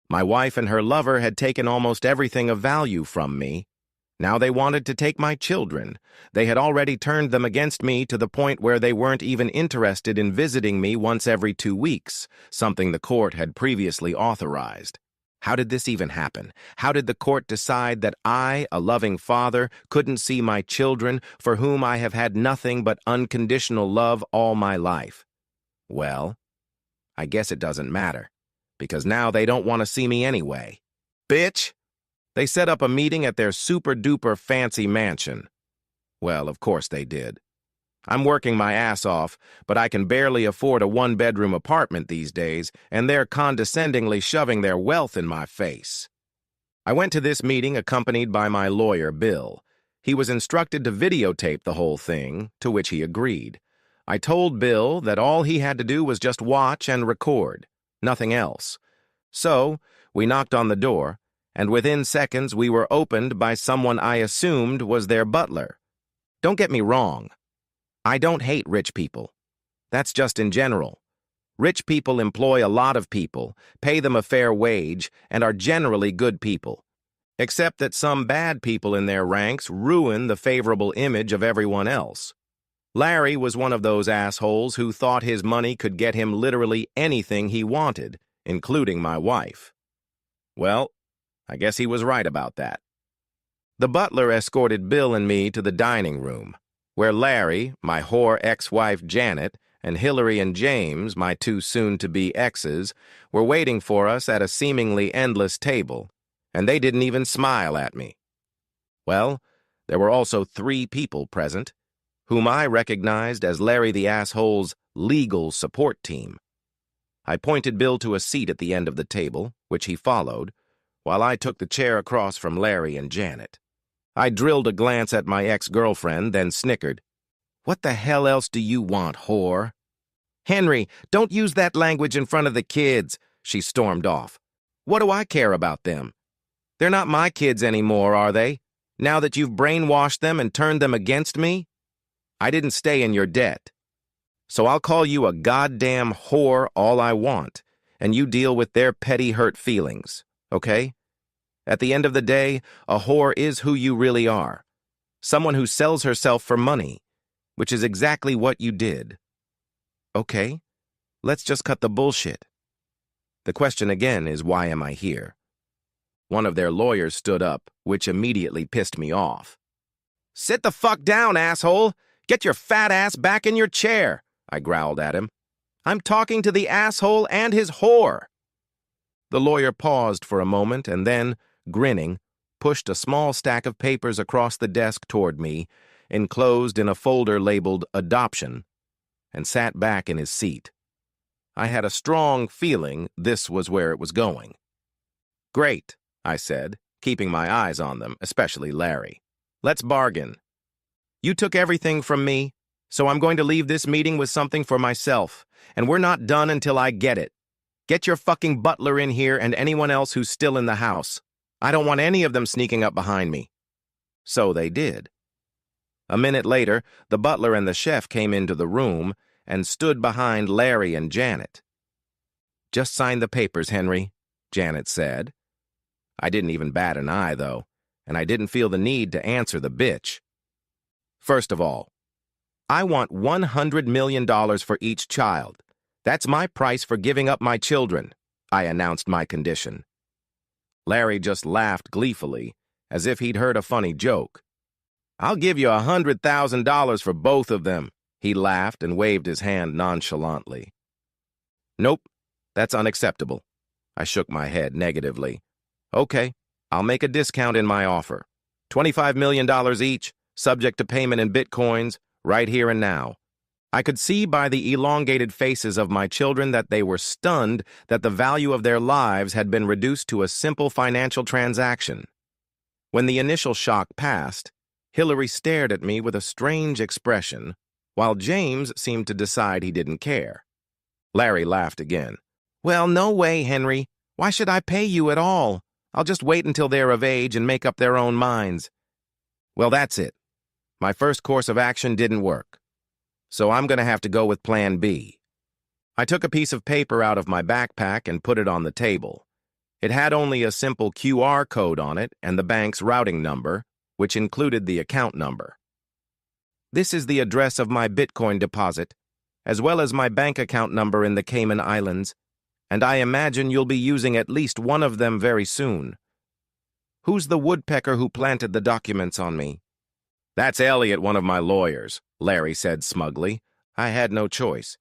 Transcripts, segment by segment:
My wife and her lover had taken almost everything of value from me. Now they wanted to take my children. They had already turned them against me to the point where they weren't even interested in visiting me once every 2 weeks, something the court had previously authorized. How did this even happen? How did the court decide that I, a loving father, couldn't see my children, for whom I have had nothing but unconditional love all my life? Well, I guess it doesn't matter, because now they don't want to see me anyway. Bitch! They set up a meeting at their super-duper fancy mansion. Well, of course they did. I'm working my ass off, but I can barely afford a 1-bedroom apartment these days, and they're condescendingly shoving their wealth in my face. I went to this meeting accompanied by my lawyer, Bill. He was instructed to videotape the whole thing, to which he agreed. I told Bill that all he had to do was just watch and record, nothing else. So, we knocked on the door, and within seconds we were opened by someone I assumed was their butler. Don't get me wrong. I don't hate rich people. That's just in general. Rich people employ a lot of people, pay them a fair wage, and are generally good people. Except that some bad people in their ranks ruin the favorable image of everyone else. Larry was one of those assholes who thought his money could get him literally anything he wanted, including my wife. Well, I guess he was right about that. The butler escorted Bill and me to the dining room, where Larry, my whore ex-wife Janet, and Hillary and James, my 2 soon-to-be exes, were waiting for us at a seemingly endless table, and they didn't even smile at me. Well, there were also 3 people present, whom I recognized as Larry the asshole's legal support team. I pointed Bill to a seat at the end of the table, which he followed, while I took the chair across from Larry and Janet. I drilled a glance at my ex-girlfriend, then snickered. "What the hell else do you want, whore?" "Henry, don't use that language in front of the kids," she stormed off. "What do I care about them? They're not my kids anymore, are they? Now that you've brainwashed them and turned them against me? I didn't stay in your debt. So I'll call you a goddamn whore all I want, and you deal with their petty hurt feelings, okay? At the end of the day, a whore is who you really are. Someone who sells herself for money, which is exactly what you did. Okay, let's just cut the bullshit. The question again is, why am I here? One of their lawyers stood up, which immediately pissed me off. "Sit the fuck down, asshole! Get your fat ass back in your chair," I growled at him. "I'm talking to the asshole and his whore." The lawyer paused for a moment and then, grinning, pushed a small stack of papers across the desk toward me, enclosed in a folder labeled Adoption, and sat back in his seat. I had a strong feeling this was where it was going. "Great," I said, keeping my eyes on them, especially Larry. "Let's bargain. You took everything from me, so I'm going to leave this meeting with something for myself, and we're not done until I get it. Get your fucking butler in here and anyone else who's still in the house. I don't want any of them sneaking up behind me." So they did. A minute later, the butler and the chef came into the room and stood behind Larry and Janet. "Just sign the papers, Henry," Janet said. I didn't even bat an eye, though, and I didn't feel the need to answer the bitch. "First of all, I want $100 million for each child. That's my price for giving up my children," I announced my condition. Larry just laughed gleefully, as if he'd heard a funny joke. "I'll give you $100,000 for both of them," he laughed and waved his hand nonchalantly. "Nope, that's unacceptable." I shook my head negatively. "Okay, I'll make a discount in my offer. $25 million each, subject to payment in bitcoins, right here and now." I could see by the elongated faces of my children that they were stunned that the value of their lives had been reduced to a simple financial transaction. When the initial shock passed, Hillary stared at me with a strange expression, while James seemed to decide he didn't care. Larry laughed again. "Well, no way, Henry. Why should I pay you at all? I'll just wait until they're of age and make up their own minds." Well, that's it. My first course of action didn't work. So I'm going to have to go with Plan B. I took a piece of paper out of my backpack and put it on the table. It had only a simple QR code on it and the bank's routing number, which included the account number. This is the address of my Bitcoin deposit, as well as my bank account number in the Cayman Islands, and I imagine you'll be using at least one of them very soon. Who's the woodpecker who planted the documents on me? That's Elliot, one of my lawyers, Larry said smugly. I had no choice.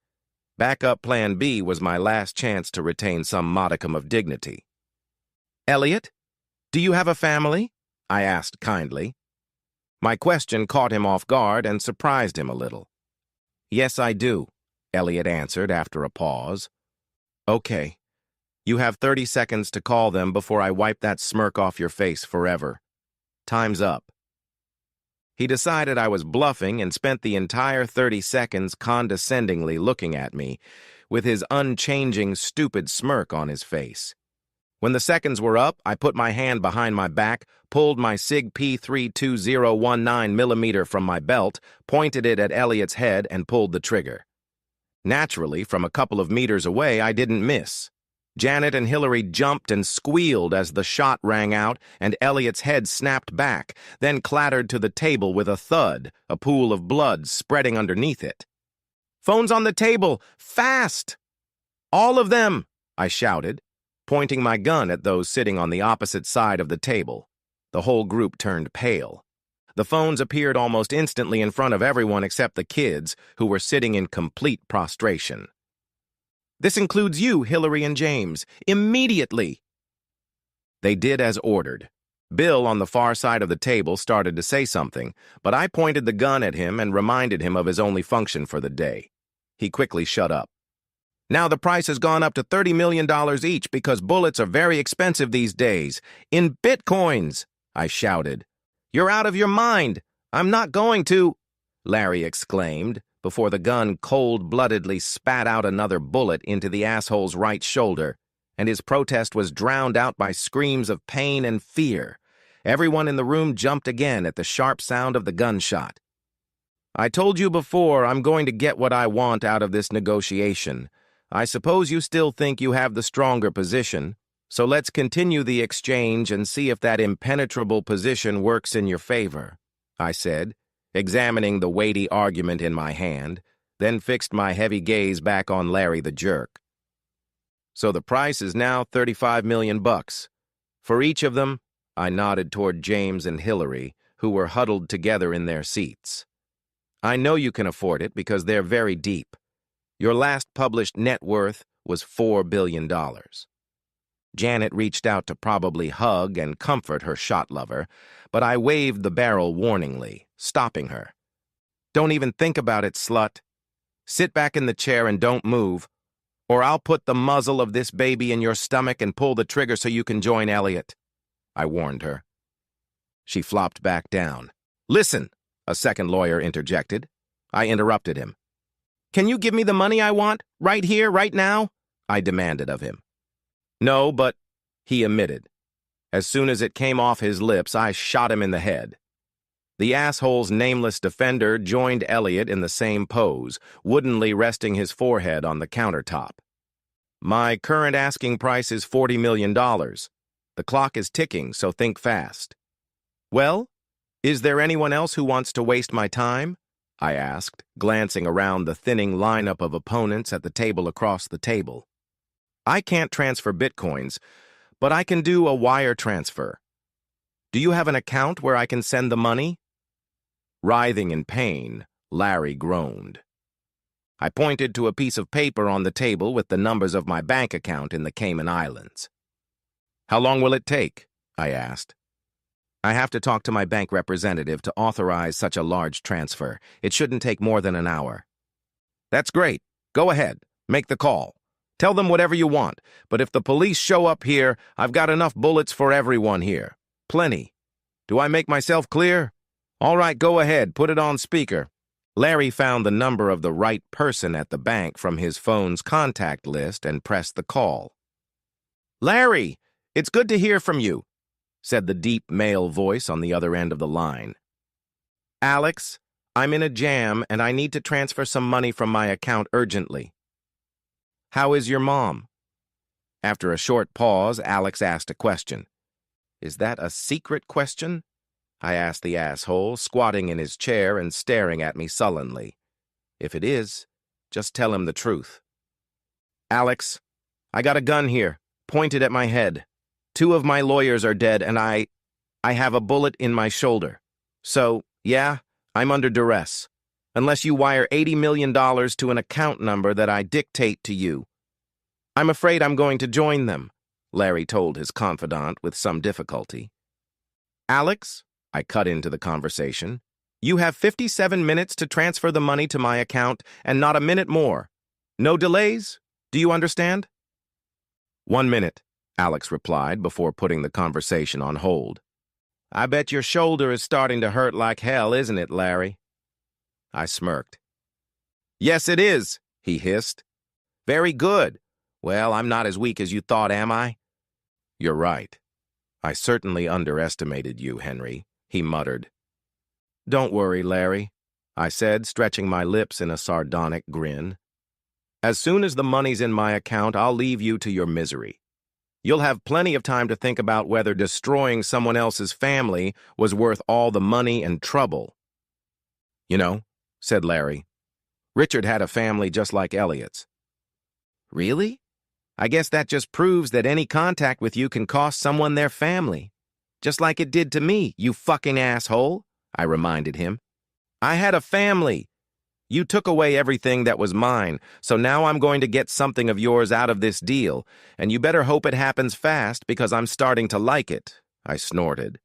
Backup Plan B was my last chance to retain some modicum of dignity. Elliot, do you have a family? I asked kindly. My question caught him off guard and surprised him a little. Yes, I do, Elliot answered after a pause. Okay. You have 30 seconds to call them before I wipe that smirk off your face forever. Time's up. He decided I was bluffing and spent the entire 30 seconds condescendingly looking at me, with his unchanging, stupid smirk on his face. When the seconds were up, I put my hand behind my back, pulled my SIG P32019mm from my belt, pointed it at Elliot's head, and pulled the trigger. Naturally, from a couple of meters away, I didn't miss. Janet and Hillary jumped and squealed as the shot rang out and Elliot's head snapped back, then clattered to the table with a thud, a pool of blood spreading underneath it. "Phone's on the table! Fast!" "All of them!" I shouted, pointing my gun at those sitting on the opposite side of the table. The whole group turned pale. The phones appeared almost instantly in front of everyone except the kids, who were sitting in complete prostration. "This includes you, Hillary and James. Immediately!" They did as ordered. Bill, on the far side of the table, started to say something, but I pointed the gun at him and reminded him of his only function for the day. He quickly shut up. "Now the price has gone up to $30 million each because bullets are very expensive these days. In Bitcoins!" I shouted. "You're out of your mind! I'm not going to—" Larry exclaimed, before the gun cold-bloodedly spat out another bullet into the asshole's right shoulder, and his protest was drowned out by screams of pain and fear. Everyone in the room jumped again at the sharp sound of the gunshot. "I told you before I'm going to get what I want out of this negotiation. I suppose you still think you have the stronger position, so let's continue the exchange and see if that impenetrable position works in your favor," I said, examining the weighty argument in my hand, then fixed my heavy gaze back on Larry the Jerk. "So the price is now $35 million. For each of them," I nodded toward James and Hillary, who were huddled together in their seats. "I know you can afford it because they're very deep. Your last published net worth was $4 billion. Janet reached out to probably hug and comfort her shot lover, but I waved the barrel warningly, stopping her. "Don't even think about it, slut. Sit back in the chair and don't move, or I'll put the muzzle of this baby in your stomach and pull the trigger so you can join Elliot," I warned her. She flopped back down. "Listen," a second lawyer interjected. I interrupted him. "Can you give me the money I want, right here, right now?" I demanded of him. "No, but," he admitted. As soon as it came off his lips, I shot him in the head. The asshole's nameless defender joined Elliot in the same pose, woodenly resting his forehead on the countertop. "My current asking price is $40 million. The clock is ticking, so think fast." "Well, is there anyone else who wants to waste my time?" I asked, glancing around the thinning lineup of opponents at the table across the table. "I can't transfer Bitcoins, but I can do a wire transfer. Do you have an account where I can send the money?" Writhing in pain, Larry groaned. I pointed to a piece of paper on the table with the numbers of my bank account in the Cayman Islands. "How long will it take?" I asked. "I have to talk to my bank representative to authorize such a large transfer. It shouldn't take more than an hour." "That's great. Go ahead. Make the call. Tell them whatever you want, but if the police show up here, I've got enough bullets for everyone here. Plenty. Do I make myself clear? All right, go ahead. Put it on speaker." Larry found the number of the right person at the bank from his phone's contact list and pressed the call. "Larry, it's good to hear from you," said the deep male voice on the other end of the line. "Alex, I'm in a jam and I need to transfer some money from my account urgently." "How is your mom?" After a short pause, Alex asked a question. Is that a secret question? I asked the asshole, squatting in his chair and staring at me sullenly. If it is, just tell him the truth. Alex, I got a gun here, pointed at my head. 2 of my lawyers are dead, and I have a bullet in my shoulder. So, yeah, I'm under duress. Unless you wire $80 million to an account number that I dictate to you. I'm afraid I'm going to join them, Larry told his confidant with some difficulty. Alex, I cut into the conversation, you have 57 minutes to transfer the money to my account and not a minute more. No delays? Do you understand? 1 minute, Alex replied before putting the conversation on hold. I bet your shoulder is starting to hurt like hell, isn't it, Larry? I smirked. Yes, it is, he hissed. Very good. Well, I'm not as weak as you thought, am I? You're right. I certainly underestimated you, Henry, he muttered. Don't worry, Larry, I said, stretching my lips in a sardonic grin. As soon as the money's in my account, I'll leave you to your misery. You'll have plenty of time to think about whether destroying someone else's family was worth all the money and trouble. You know, said Larry, Richard had a family just like Elliot's. Really? I guess that just proves that any contact with you can cost someone their family. Just like it did to me, you fucking asshole, I reminded him. I had a family. You took away everything that was mine, so now I'm going to get something of yours out of this deal, and you better hope it happens fast because I'm starting to like it, I snorted.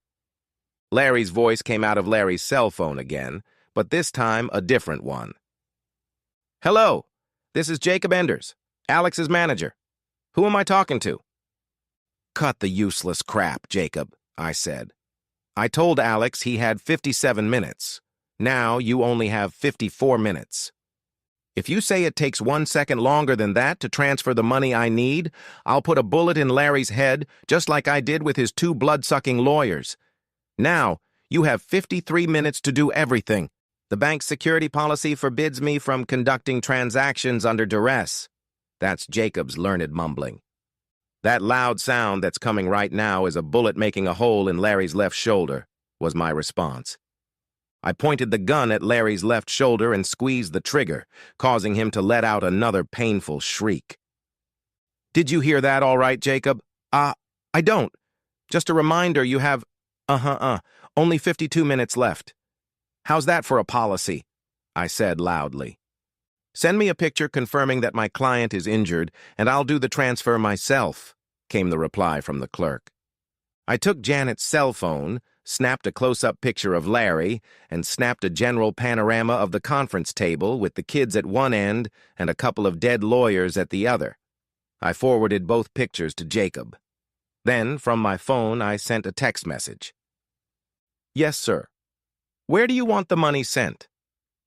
Larry's voice came out of Larry's cell phone again, but this time a different one. Hello, this is Jacob Enders, Alex's manager. Who am I talking to? Cut the useless crap, Jacob, I said. I told Alex he had 57 minutes. Now you only have 54 minutes. If you say it takes 1 second longer than that to transfer the money I need, I'll put a bullet in Larry's head just like I did with his 2 blood-sucking lawyers. Now, you have 53 minutes to do everything. The bank's security policy forbids me from conducting transactions under duress. That's Jacob's learned mumbling. That loud sound that's coming right now is a bullet making a hole in Larry's left shoulder, was my response. I pointed the gun at Larry's left shoulder and squeezed the trigger, causing him to let out another painful shriek. Did you hear that all right, Jacob? I don't. Just a reminder you have, only 52 minutes left. How's that for a policy? I said loudly. Send me a picture confirming that my client is injured, and I'll do the transfer myself, came the reply from the clerk. I took Janet's cell phone, snapped a close-up picture of Larry, and snapped a general panorama of the conference table with the kids at one end and a couple of dead lawyers at the other. I forwarded both pictures to Jacob. Then, from my phone, I sent a text message. Yes, sir. Where do you want the money sent?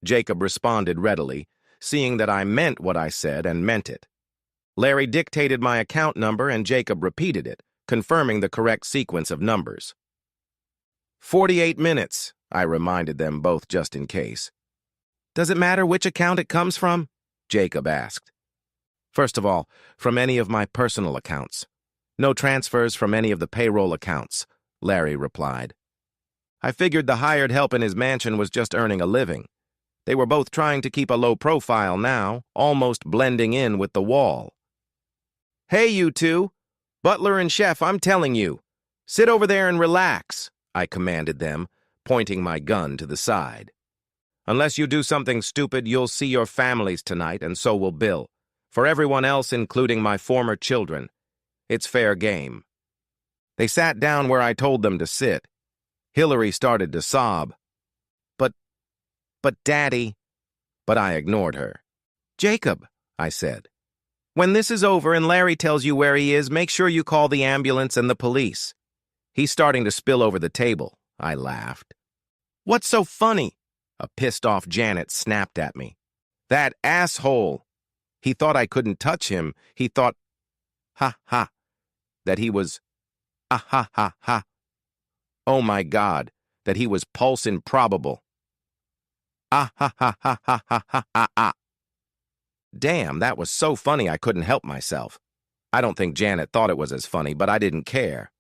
Jacob responded readily, seeing that I meant what I said and meant it. Larry dictated my account number and Jacob repeated it, confirming the correct sequence of numbers. 48 minutes, I reminded them both just in case. Does it matter which account it comes from? Jacob asked. First of all, from any of my personal accounts. No transfers from any of the payroll accounts, Larry replied. I figured the hired help in his mansion was just earning a living. They were both trying to keep a low profile now, almost blending in with the wall. Hey, you two! Butler and chef, I'm telling you. Sit over there and relax, I commanded them, pointing my gun to the side. Unless you do something stupid, you'll see your families tonight, and so will Bill. For everyone else, including my former children. It's fair game. They sat down where I told them to sit. Hillary started to sob. But Daddy... But I ignored her. Jacob, I said. When this is over and Larry tells you where he is, make sure you call the ambulance and the police. He's starting to spill over the table, I laughed. What's so funny? A pissed-off Janet snapped at me. That asshole! He thought I couldn't touch him. He thought, ha, that he was, ha. Oh my God, that he was pulse improbable. Ha. Damn, that was so funny I couldn't help myself. I don't think Janet thought it was as funny, but I didn't care.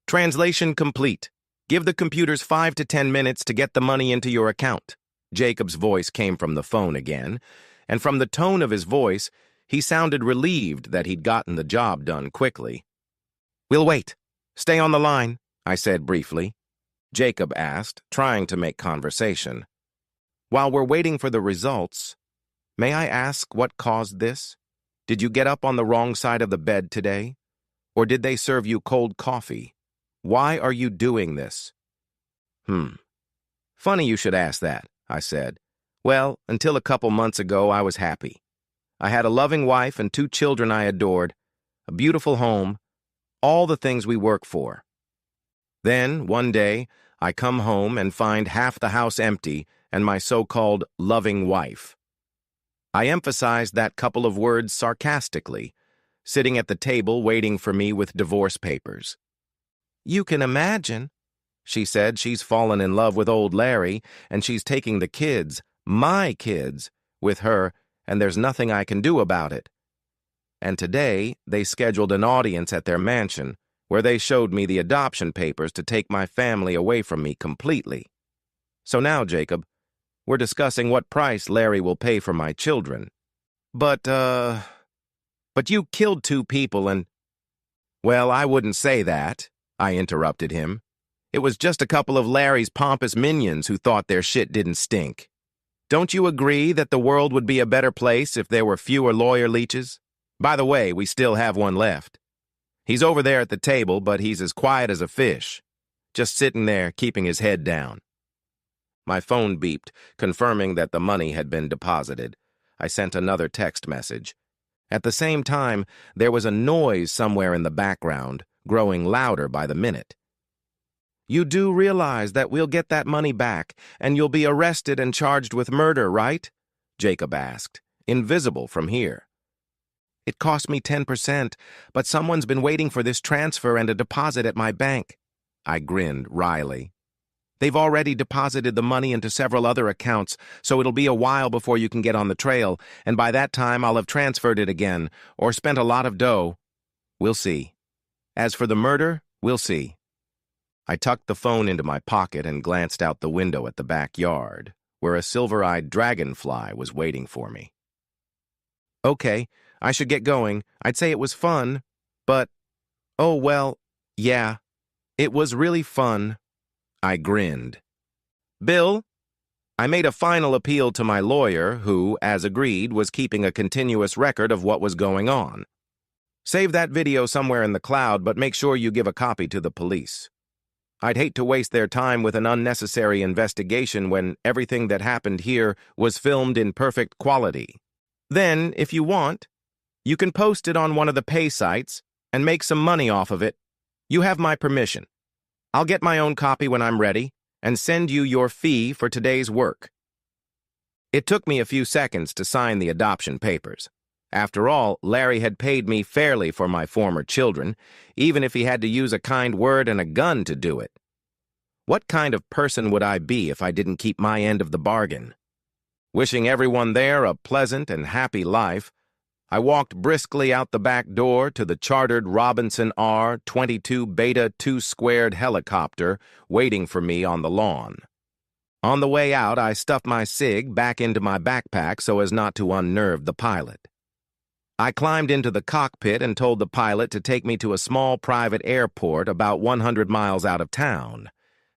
Translation complete. Give the computers 5 to 10 minutes to get the money into your account. Jacob's voice came from the phone again, and from the tone of his voice, he sounded relieved that he'd gotten the job done quickly. We'll wait. Stay on the line, I said briefly. Jacob asked, trying to make conversation. While we're waiting for the results, may I ask what caused this? Did you get up on the wrong side of the bed today? Or did they serve you cold coffee? Why are you doing this? Funny you should ask that, I said. Well, until a couple months ago, I was happy. I had a loving wife and 2 children I adored, a beautiful home, all the things we work for. Then, one day, I come home and find half the house empty and my so-called loving wife. I emphasized that couple of words sarcastically, sitting at the table waiting for me with divorce papers. You can imagine, she said. She's fallen in love with old Larry, and she's taking the kids, my kids, with her, and there's nothing I can do about it. And today, they scheduled an audience at their mansion, where they showed me the adoption papers to take my family away from me completely. So now, Jacob, we're discussing what price Larry will pay for my children. But you killed 2 people and... Well, I wouldn't say that, I interrupted him. It was just a couple of Larry's pompous minions who thought their shit didn't stink. Don't you agree that the world would be a better place if there were fewer lawyer leeches? By the way, we still have one left. He's over there at the table, but he's as quiet as a fish, just sitting there keeping his head down. My phone beeped, confirming that the money had been deposited. I sent another text message. At the same time, there was a noise somewhere in the background, growing louder by the minute. You do realize that we'll get that money back, and you'll be arrested and charged with murder, right? Jacob asked, invisible from here. It cost me 10%, but someone's been waiting for this transfer and a deposit at my bank. I grinned wryly. They've already deposited the money into several other accounts, so it'll be a while before you can get on the trail, and by that time I'll have transferred it again, or spent a lot of dough. We'll see. As for the murder, we'll see. I tucked the phone into my pocket and glanced out the window at the backyard, where a silver-eyed dragonfly was waiting for me. Okay, I should get going. I'd say it was fun, but... Oh, well, yeah, it was really fun. I grinned. Bill, I made a final appeal to my lawyer, who, as agreed, was keeping a continuous record of what was going on. Save that video somewhere in the cloud, but make sure you give a copy to the police. I'd hate to waste their time with an unnecessary investigation when everything that happened here was filmed in perfect quality. Then, if you want, you can post it on one of the pay sites and make some money off of it. You have my permission. I'll get my own copy when I'm ready and send you your fee for today's work. It took me a few seconds to sign the adoption papers. After all, Larry had paid me fairly for my former children, even if he had to use a kind word and a gun to do it. What kind of person would I be if I didn't keep my end of the bargain? Wishing everyone there a pleasant and happy life, I walked briskly out the back door to the chartered Robinson R-22 Beta 2 squared helicopter waiting for me on the lawn. On the way out, I stuffed my cig back into my backpack so as not to unnerve the pilot. I climbed into the cockpit and told the pilot to take me to a small private airport about 100 miles out of town.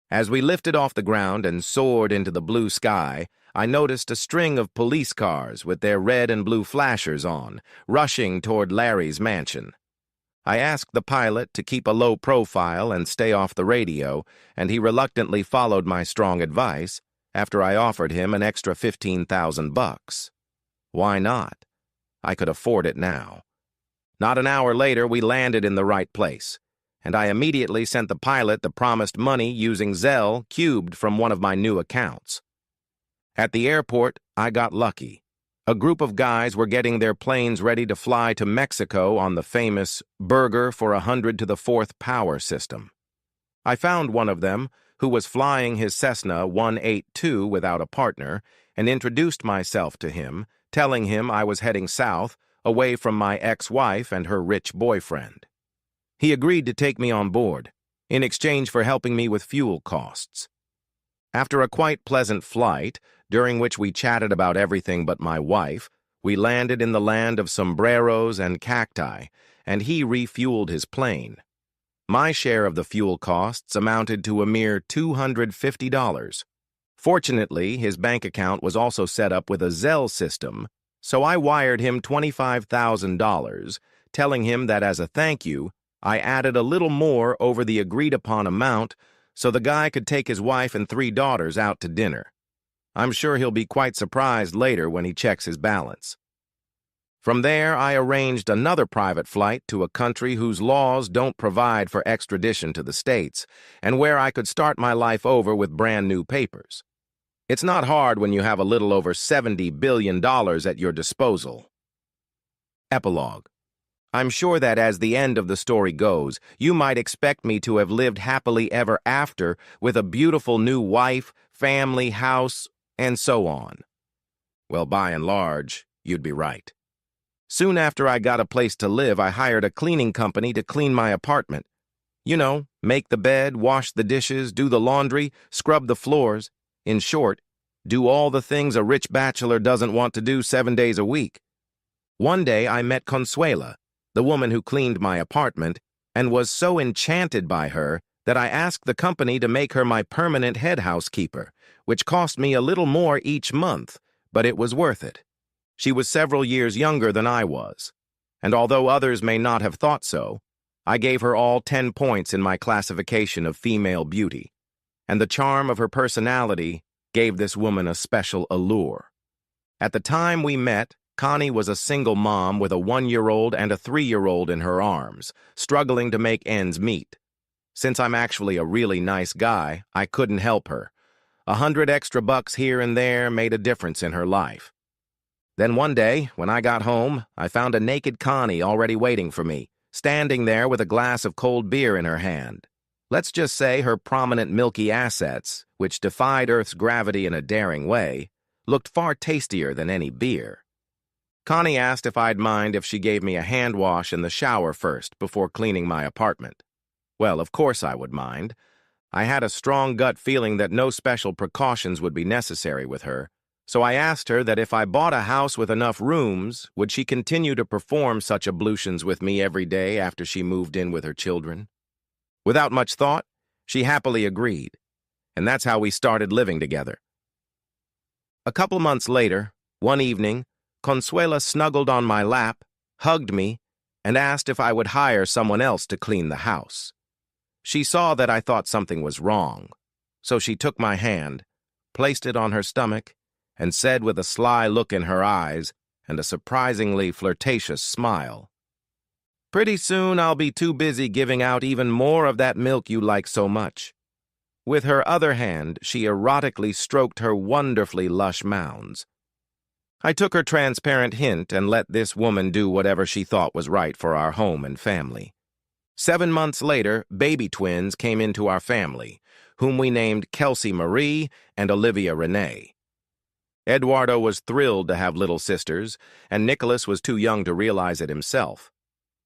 As we lifted off the ground and soared into the blue sky, I noticed a string of police cars with their red and blue flashers on, rushing toward Larry's mansion. I asked the pilot to keep a low profile and stay off the radio, and he reluctantly followed my strong advice after I offered him an extra $15,000. Why not? I could afford it now. Not an hour later, we landed in the right place, and I immediately sent the pilot the promised money using Zelle cubed from one of my new accounts. At the airport, I got lucky. A group of guys were getting their planes ready to fly to Mexico on the famous Burger for 100 to the 4th power system. I found one of them, who was flying his Cessna 182 without a partner, and introduced myself to him, telling him I was heading south, away from my ex-wife and her rich boyfriend. He agreed to take me on board, in exchange for helping me with fuel costs. After a quite pleasant flight, during which we chatted about everything but my wife, we landed in the land of sombreros and cacti, and he refueled his plane. My share of the fuel costs amounted to a mere $250. Fortunately, his bank account was also set up with a Zelle system, so I wired him $25,000, telling him that as a thank you, I added a little more over the agreed-upon amount so the guy could take his wife and 3 daughters out to dinner. I'm sure he'll be quite surprised later when he checks his balance. From there, I arranged another private flight to a country whose laws don't provide for extradition to the States, and where I could start my life over with brand new papers. It's not hard when you have a little over $70 billion at your disposal. Epilogue. I'm sure that as the end of the story goes, you might expect me to have lived happily ever after with a beautiful new wife, family, house, and so on. Well, by and large, you'd be right. Soon after I got a place to live, I hired a cleaning company to clean my apartment. You know, make the bed, wash the dishes, do the laundry, scrub the floors. In short, do all the things a rich bachelor doesn't want to do 7 days a week. One day I met Consuela, the woman who cleaned my apartment, and was so enchanted by her that I asked the company to make her my permanent head housekeeper, which cost me a little more each month, but it was worth it. She was several years younger than I was, and although others may not have thought so, I gave her all 10 points in my classification of female beauty, and the charm of her personality gave this woman a special allure. At the time we met, Connie was a single mom with a 1-year-old and a 3-year-old in her arms, struggling to make ends meet. Since I'm actually a really nice guy, I couldn't help her. 100 extra bucks here and there made a difference in her life. Then one day, when I got home, I found a naked Connie already waiting for me, standing there with a glass of cold beer in her hand. Let's just say her prominent milky assets, which defied Earth's gravity in a daring way, looked far tastier than any beer. Connie asked if I'd mind if she gave me a hand wash in the shower first before cleaning my apartment. Well, of course I would mind. I had a strong gut feeling that no special precautions would be necessary with her, so I asked her that if I bought a house with enough rooms, would she continue to perform such ablutions with me every day after she moved in with her children? Without much thought, she happily agreed, and that's how we started living together. A couple months later, one evening, Consuela snuggled on my lap, hugged me, and asked if I would hire someone else to clean the house. She saw that I thought something was wrong, so she took my hand, placed it on her stomach, and said with a sly look in her eyes and a surprisingly flirtatious smile, "Pretty soon I'll be too busy giving out even more of that milk you like so much." With her other hand, she erotically stroked her wonderfully lush mounds. I took her transparent hint and let this woman do whatever she thought was right for our home and family. 7 months later, baby twins came into our family, whom we named Kelsey Marie and Olivia Renee. Eduardo was thrilled to have little sisters, and Nicholas was too young to realize it himself.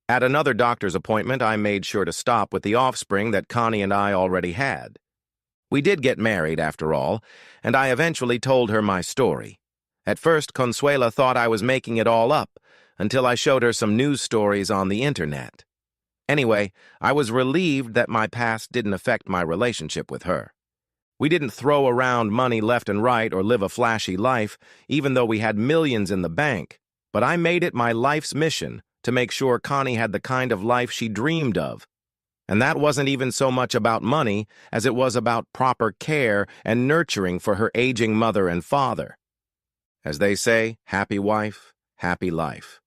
At another doctor's appointment, I made sure to stop with the offspring that Connie and I already had. We did get married, after all, and I eventually told her my story. At first, Consuela thought I was making it all up, until I showed her some news stories on the internet. Anyway, I was relieved that my past didn't affect my relationship with her. We didn't throw around money left and right or live a flashy life, even though we had millions in the bank, but I made it my life's mission to make sure Connie had the kind of life she dreamed of. And that wasn't even so much about money as it was about proper care and nurturing for her aging mother and father. As they say, happy wife, happy life.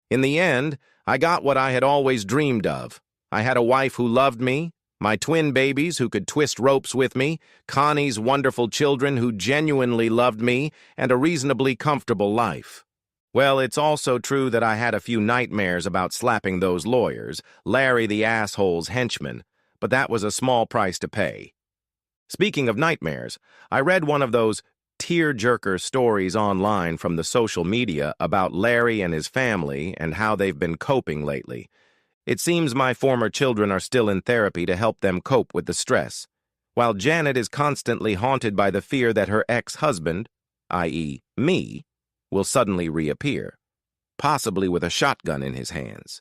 In the end, I got what I had always dreamed of. I had a wife who loved me, my twin babies who could twist ropes with me, Connie's wonderful children who genuinely loved me, and a reasonably comfortable life. Well, it's also true that I had a few nightmares about slapping those lawyers, Larry the asshole's henchman, but that was a small price to pay. Speaking of nightmares, I read one of those tear-jerker stories online from the social media about Larry and his family and how they've been coping lately. It seems my former children are still in therapy to help them cope with the stress, while Janet is constantly haunted by the fear that her ex-husband, i.e., me, will suddenly reappear, possibly with a shotgun in his hands.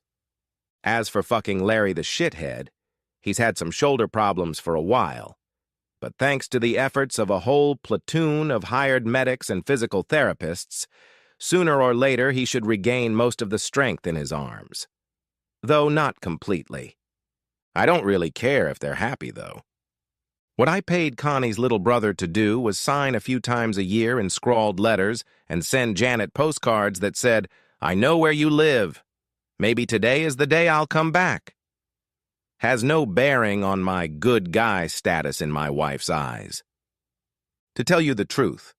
As for fucking Larry the shithead, he's had some shoulder problems for a while, but thanks to the efforts of a whole platoon of hired medics and physical therapists, sooner or later he should regain most of the strength in his arms. Though not completely. I don't really care if they're happy, though. What I paid Connie's little brother to do was sign a few times a year in scrawled letters and send Janet postcards that said, "I know where you live. Maybe today is the day I'll come back." Has no bearing on my good guy status in my wife's eyes. To tell you the truth,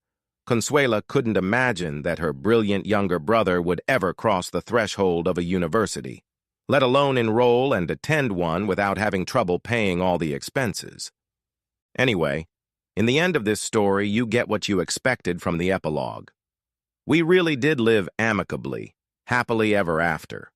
Consuela couldn't imagine that her brilliant younger brother would ever cross the threshold of a university, let alone enroll and attend one without having trouble paying all the expenses. Anyway, in the end of this story, you get what you expected from the epilogue. We really did live amicably, happily ever after.